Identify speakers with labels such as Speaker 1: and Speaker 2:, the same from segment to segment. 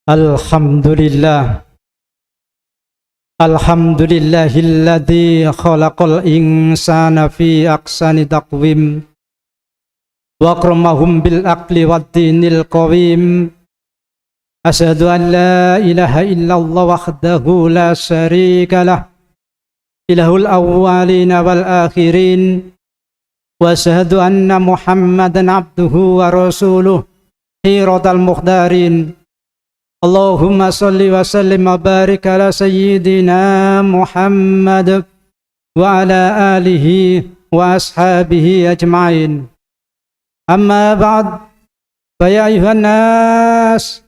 Speaker 1: Alhamdulillah. Alhamdulillahilladzi khalaqal insana fi ahsani taqwim wa akramahum bil aqli wad dinil qawim. Asyhadu an la ilaha illallah wahdahu la syarika lah, ilahul awwalina wal akhirin. Wa asyhadu anna Muhammadan abduhu wa rasuluh khiratal mukhdarin. Allahumma salli wa sallim wa barik ala sayyidina Muhammad wa ala alihi wa ashabihi ajma'in. Amma ba'd, fa ya ayuhan nas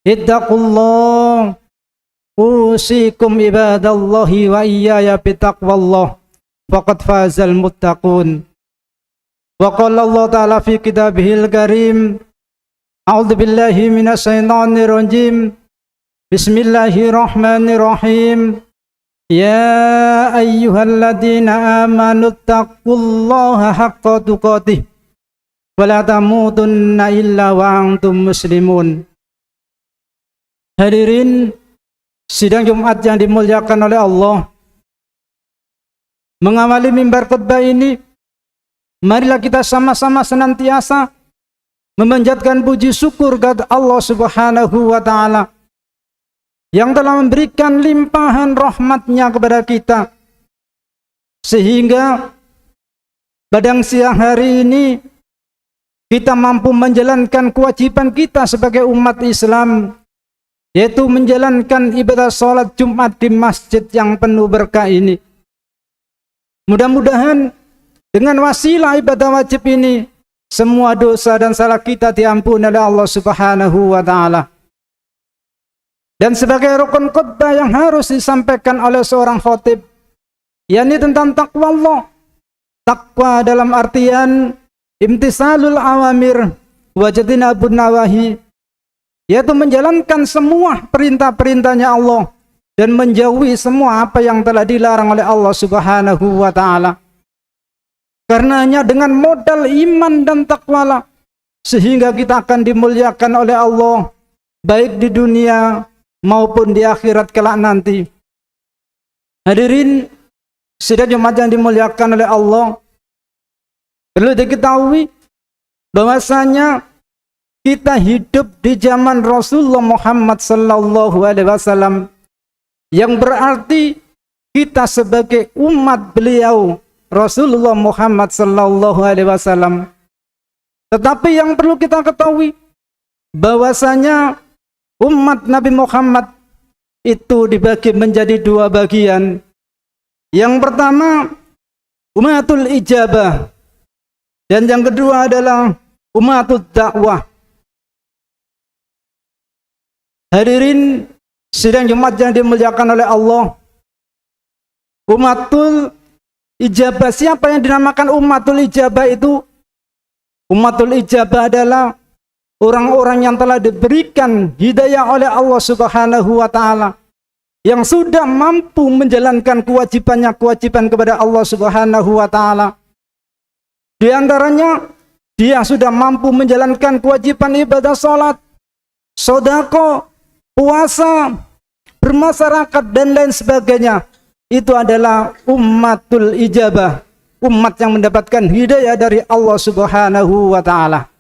Speaker 1: ittaqullah, usikum ibadallahi wa iyaya bitaqwallah, faqad fazal muttaqun. Wa qala Allah ta'ala fi kitabihil karim, a'udzu billahi minasyaitonir rajim. Bismillahirrahmanirrahim. Ya ayyuhalladzina amanu taqullaha haqqa tuqatih wa la tamutunna illa wa antum muslimun. Hadirin sidang Jumat yang dimuliakan oleh Allah, mengawali mimbar khutbah ini, marilah kita sama-sama senantiasa memanjatkan puji syukur kepada Allah Subhanahu wa ta'ala yang telah memberikan limpahan rahmatnya kepada kita, sehingga pada siang hari ini kita mampu menjalankan kewajiban kita sebagai umat Islam, yaitu menjalankan ibadah salat Jumat di masjid yang penuh berkah ini. Mudah-mudahan dengan wasilah ibadah wajib ini, semua dosa dan salah kita diampuni oleh Allah Subhanahu wa ta'ala. Dan sebagai rukun khutbah yang harus disampaikan oleh seorang khatib, yakni tentang takwa Allah. Takwa dalam artian imtisalul awamir wa jtinabun nawahi, yaitu menjalankan semua perintah-perintahnya Allah dan menjauhi semua apa yang telah dilarang oleh Allah Subhanahu wa ta'ala. Karenanya dengan modal iman dan takwalah sehingga kita akan dimuliakan oleh Allah baik di dunia maupun di akhirat kelak nanti. Hadirin sidang Jumat yang dimuliakan oleh Allah, perlu diketahui bahwasanya kita hidup di zaman Rasulullah Muhammad sallallahu alaihi wasallam, yang berarti kita sebagai umat beliau Rasulullah Muhammad sallallahu alaihi wasallam. Tetapi yang perlu kita ketahui bahwasanya umat Nabi Muhammad itu dibagi menjadi dua bagian. Yang pertama umatul ijabah, dan yang kedua adalah umatul dakwah. Hadirin sidang Jumat yang dimuliakan oleh Allah, umatul ijabah, siapa yang dinamakan umatul ijabah itu? Umatul ijabah adalah orang-orang yang telah diberikan hidayah oleh Allah Subhanahu wa ta'ala, yang sudah mampu menjalankan kewajiban kepada Allah Subhanahu wa ta'ala. Di antaranya dia sudah mampu menjalankan kewajiban ibadah salat, sedekah, puasa, bermasyarakat dan lain sebagainya. Itu adalah ummatul ijabah, umat yang mendapatkan hidayah dari Allah Subhanahu wa ta'ala.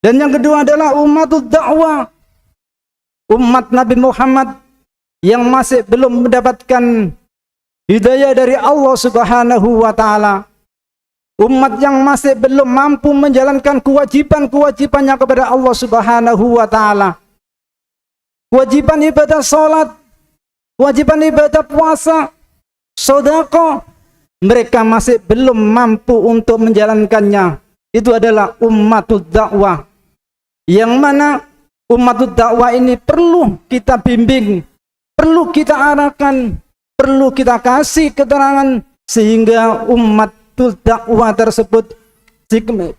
Speaker 1: Dan yang kedua adalah ummatul dakwah, umat Nabi Muhammad yang masih belum mendapatkan hidayah dari Allah Subhanahu wa ta'ala, umat yang masih belum mampu menjalankan kewajibannya kepada Allah Subhanahu wa ta'ala. Kewajiban ibadah salat, kewajiban ibadah puasa, sedekah, mereka masih belum mampu untuk menjalankannya. Itu adalah ummatul dakwah, yang mana ummatul dakwah ini perlu kita bimbing, perlu kita arahkan, perlu kita kasih keterangan, sehingga ummatul dakwah tersebut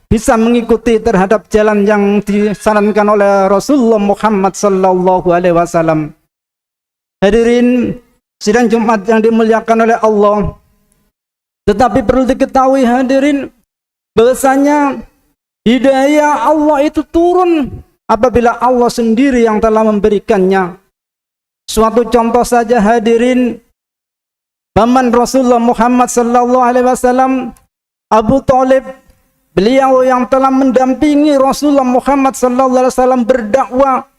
Speaker 1: bisa mengikuti terhadap jalan yang disarankan oleh Rasulullah Muhammad sallallahu alaihi wasallam. Hadirin sidang Jumat yang dimuliakan oleh Allah, tetapi perlu diketahui hadirin bahwasanya hidayah Allah itu turun apabila Allah sendiri yang telah memberikannya. Suatu contoh saja hadirin, paman Rasulullah Muhammad sallallahu alaihi wasallam, Abu Thalib, beliau yang telah mendampingi Rasulullah Muhammad sallallahu alaihi wasallam berdakwah.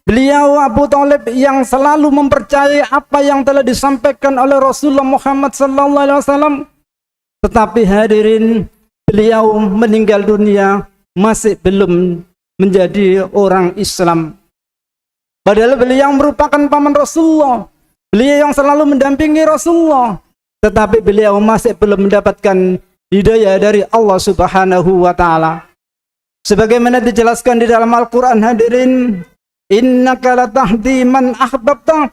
Speaker 1: Beliau Abu Thalib yang selalu mempercayai apa yang telah disampaikan oleh Rasulullah Muhammad sallallahu alaihi wasallam. Tetapi hadirin, beliau meninggal dunia masih belum menjadi orang Islam. Padahal beliau merupakan paman Rasulullah, beliau yang selalu mendampingi Rasulullah, tetapi beliau masih belum mendapatkan hidayah dari Allah Subhanahu wa taala. Sebagaimana dijelaskan di dalam Al-Qur'an hadirin, innaka latahdi man ahbabta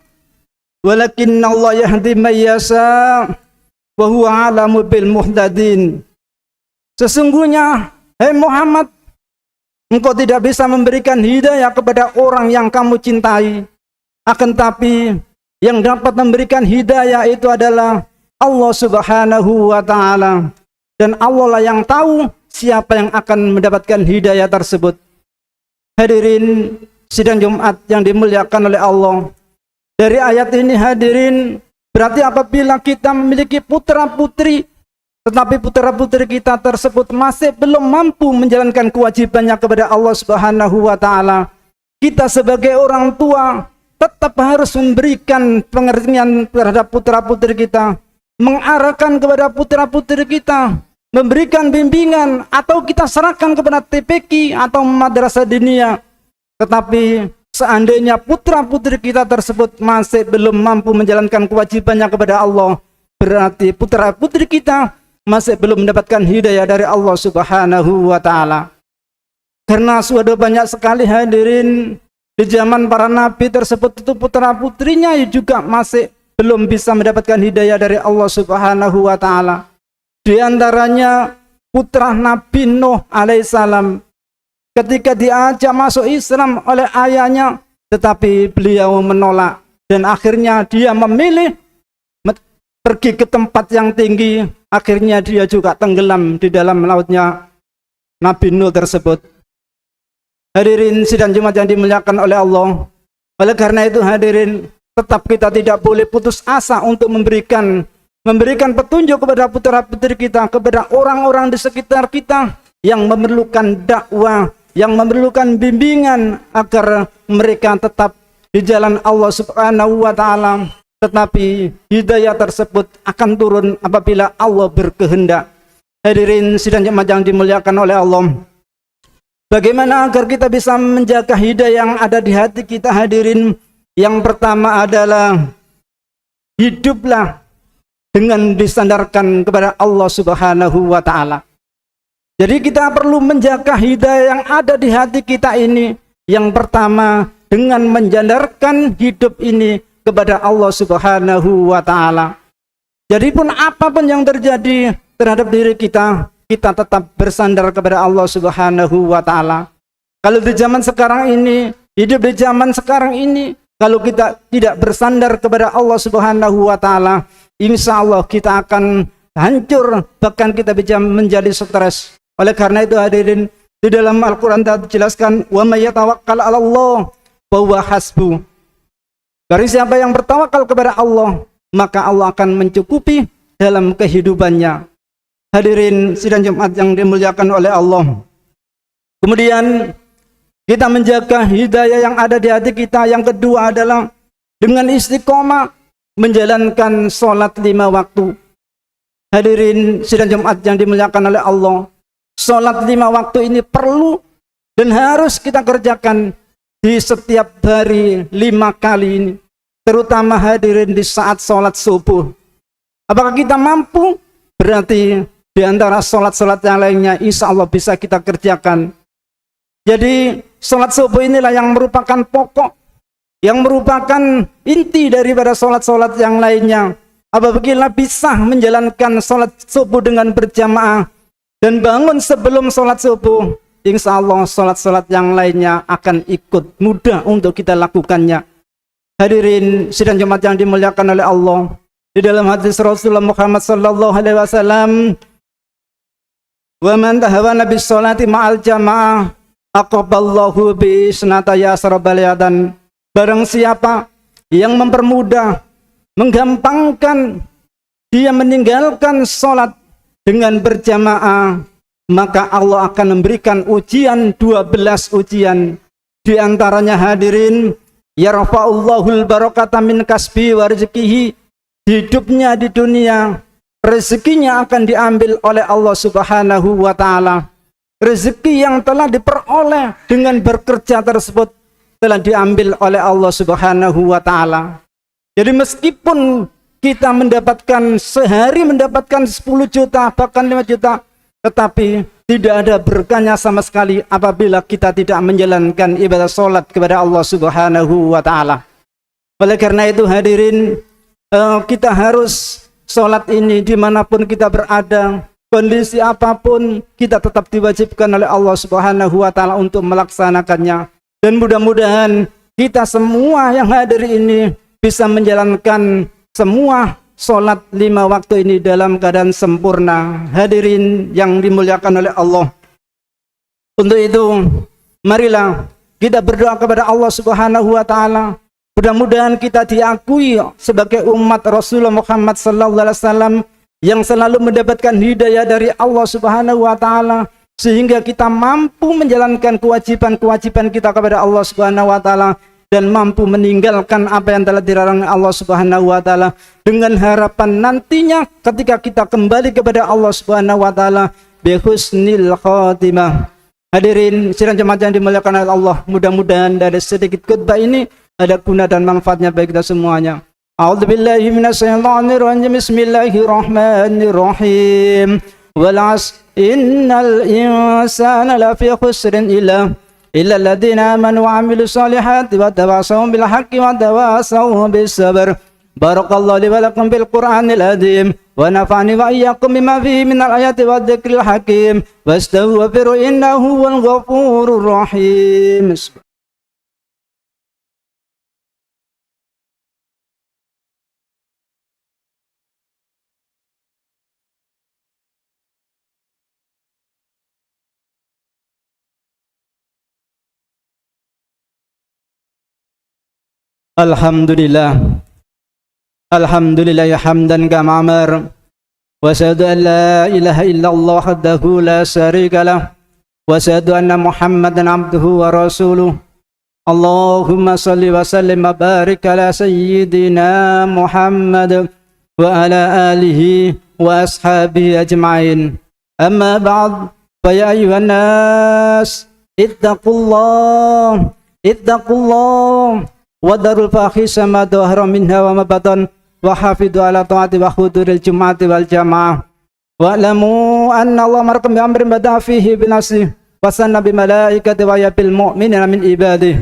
Speaker 1: walakinna Allah yahdi man yasha wa huwa alamu bil muhtadin. Sesungguhnya, hai Muhammad, engkau tidak bisa memberikan hidayah kepada orang yang kamu cintai. Akan tapi yang dapat memberikan hidayah itu adalah Allah Subhanahu wa taala. Dan Allah lah yang tahu siapa yang akan mendapatkan hidayah tersebut. Hadirin sidang Jumat yang dimuliakan oleh Allah. Dari ayat ini hadirin, berarti apabila kita memiliki putra-putri, tetapi putra-putri kita tersebut masih belum mampu menjalankan kewajibannya kepada Allah Subhanahu wa taala, kita sebagai orang tua tetap harus memberikan pengertian terhadap putra-putri kita, mengarahkan kepada putra-putri kita, memberikan bimbingan, atau kita serahkan kepada TPQ atau madrasah diniyah. Tetapi seandainya putra-putri kita tersebut masih belum mampu menjalankan kewajibannya kepada Allah, berarti putra-putri kita masih belum mendapatkan hidayah dari Allah Subhanahu wa taala. Karena sudah banyak sekali hadirin di zaman para nabi tersebut itu putra-putrinya juga masih belum bisa mendapatkan hidayah dari Allah Subhanahu wa taala. Di antaranya putra Nabi Nuh alaihissalam, ketika diajak masuk Islam oleh ayahnya, tetapi beliau menolak dan akhirnya dia memilih pergi ke tempat yang tinggi. Akhirnya dia juga tenggelam di dalam lautnya Nabi Nuh tersebut. Hadirin sidang Jumat yang dimuliakan oleh Allah. Oleh karena itu hadirin, tetap kita tidak boleh putus asa untuk memberikan petunjuk kepada putra-putri kita, kepada orang-orang di sekitar kita yang memerlukan dakwah, yang memerlukan bimbingan agar mereka tetap di jalan Allah Subhanahu wa taala. Tetapi hidayah tersebut akan turun apabila Allah berkehendak. Hadirin sidang jemaah yang dimuliakan oleh Allah, bagaimana agar kita bisa menjaga hidayah yang ada di hati kita hadirin? Yang pertama adalah hiduplah dengan disandarkan kepada Allah Subhanahu wa taala. Jadi kita perlu menjaga hidayah yang ada di hati kita ini. Yang pertama dengan menjandarkan hidup ini kepada Allah Subhanahu wa taala. Jadi pun apapun yang terjadi terhadap diri kita, kita tetap bersandar kepada Allah Subhanahu wa taala. Kalau di zaman sekarang ini, hidup di zaman sekarang ini, kalau kita tidak bersandar kepada Allah Subhanahu wa taala, insya Allah kita akan hancur, bahkan kita bisa menjadi stres. Oleh karena itu hadirin, di dalam Al-Qur'an dijelaskan, wa may yatawakkal 'ala Allah fa huwa hasbuh. Barang siapa yang bertawakal kepada Allah, maka Allah akan mencukupi dalam kehidupannya. Hadirin sidang Jumat yang dimuliakan oleh Allah. Kemudian kita menjaga hidayah yang ada di hati kita. Yang kedua adalah dengan istiqomah menjalankan sholat 5 waktu. Hadirin sidang Jumat yang dimuliakan oleh Allah, sholat 5 waktu ini perlu dan harus kita kerjakan di setiap hari 5 kali ini, terutama hadirin di saat sholat subuh. Apakah kita mampu? Berarti di antara sholat-sholat yang lainnya insya Allah bisa kita kerjakan. Jadi sholat subuh inilah yang merupakan pokok, yang merupakan inti daripada sholat-sholat yang lainnya. Apabila bisa menjalankan sholat subuh dengan berjamaah dan bangun sebelum sholat subuh, insya Allah sholat-sholat yang lainnya akan ikut mudah untuk kita lakukannya. Hadirin sidang Jumat yang dimuliakan oleh Allah, di dalam hadis Rasulullah Muhammad sallallahu alaihi wasallam, wa man tahawana bis sholati ma'al jamaah aqaballahu bi isnataya sarabalyadan. Barang siapa yang mempermudah, menggampangkan dia meninggalkan sholat dengan berjamaah, maka Allah akan memberikan ujian, 12 ujian. Di antaranya hadirin, yarfa'ullahul barakata min kasbi wa rizkihi. Hidupnya di dunia, rezekinya akan diambil oleh Allah Subhanahu wa ta'ala. Rezeki yang telah diperoleh dengan bekerja tersebut telah diambil oleh Allah Subhanahu wa ta'ala. Jadi meskipun kita mendapatkan sehari mendapatkan 10 juta bahkan 5 juta, tetapi tidak ada berkahnya sama sekali apabila kita tidak menjalankan ibadah sholat kepada Allah Subhanahu wa ta'ala. Oleh karena itu hadirin, kita harus sholat ini dimanapun kita berada, kondisi apapun, kita tetap diwajibkan oleh Allah Subhanahu wa ta'ala untuk melaksanakannya. Dan mudah-mudahan kita semua yang hadir ini bisa menjalankan semua sholat 5 waktu ini dalam keadaan sempurna. Hadirin yang dimuliakan oleh Allah, untuk itu marilah kita berdoa kepada Allah Subhanahu wa ta'ala. Mudah-mudahan kita diakui sebagai umat Rasulullah Muhammad sallallahu alaihi wasallam yang selalu mendapatkan hidayah dari Allah Subhanahu wa ta'ala, sehingga kita mampu menjalankan kewajiban-kewajiban kita kepada Allah Subhanahu wa ta'ala dan mampu meninggalkan apa yang telah dilarang Allah Subhanahu wa ta'ala, dengan harapan nantinya ketika kita kembali kepada Allah Subhanahu wa ta'ala bihusnil khatimah. Hadirin sidang jemaah yang dimuliakan oleh Allah, mudah-mudahan dari sedikit khutbah ini ada guna dan manfaatnya bagi kita semuanya. A'udzubillahi minasyaitonirrajim. Bismillahirrahmanirrahim. Wal 'asr innal insana lafi khusrin illa alladziina aamanu wa 'amilus solihati wa tawassaw bil haqqi wa tawassaw bis sabr. Barakallahu li wa lakum bil Qur'anil azim wa nafa'ani wa iyyakum bima fihi minal ayati wad dzikril hakim. Wastaghfiru innahu huwal ghafurur rahim. Alhamdulillah, alhamdulillah hamdan kama amar, wa asyhadu an la ilaha illallah wahdahu la syarika lah, wa asyhadu anna Muhammadan abduhu wa rasuluh. Allahumma salli wa sallim wa barik ala sayyidina Muhammad wa ala alihi wa ashabihi ajma'in. Amma ba'd, fa ya ayyuhan nas ittaqullah wadarul fahisha ma dhahara minha wa ma batan wa hafidhu ala ta'ati wa huduril jum'ati wal jamaah wa'lamu anna Allah markum bi amrin bada'a fihi binasi wa sanna bi malaikati wa yabil mu'minina min ibadihi.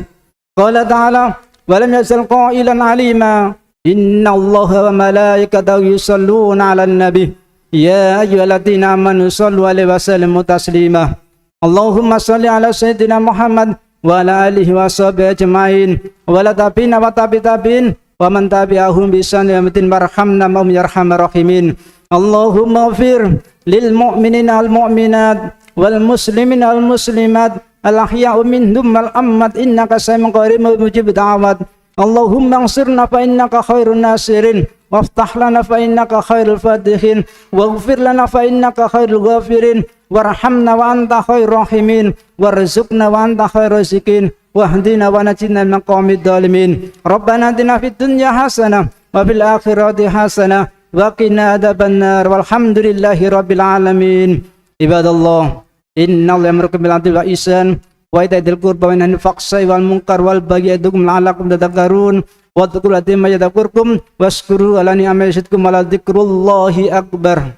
Speaker 1: Qala ta'ala wa lam yazal qailan alima inna Allah wa malaikatahu yusalluna 'alan nabi ya ayyuhalladzina amanu sallu 'alaihi wa sallimu taslima. Allahumma salli ala sayyidina Muhammad wa ala alihi wa sahbihi ajma'in wa la tabi'ina wa tabi'in wa man tabi'ahum bi ihsan ila yaumil warhamna ma yarhamar rahimin. Allahumma ighfir lil mu'minina wal mu'minat wal muslimina wal muslimat al ahya'u minhum wal amwat innaka sami'un qaribun mujib da'awat. Allahumma ansirna fa innaka khairun nasirin waftah lana fa innaka khairul fatihin waghfir lana fa innaka khairul ghafirin warhamna wa anta khairur rahimin warzuqna wa anta khairur raziqin wahdina wa najina min qaumid zalimin. Rabbana atina fid dunya hasanah wa fil akhirati hasanah wa qina adzabannar walhamdulillahi rabbil alamin. Ibadallah, innallaha ya'muru bil 'adli wal ihsan wa ita'il qurba wa yanha 'anil fahsya'i wal munkar wal baghi ya'idukum la'allakum tadhakkarun wa dhkurullaha yadhkurkum washkuru ala ni'amihi yazidkum wa la dzikrullahi akbar.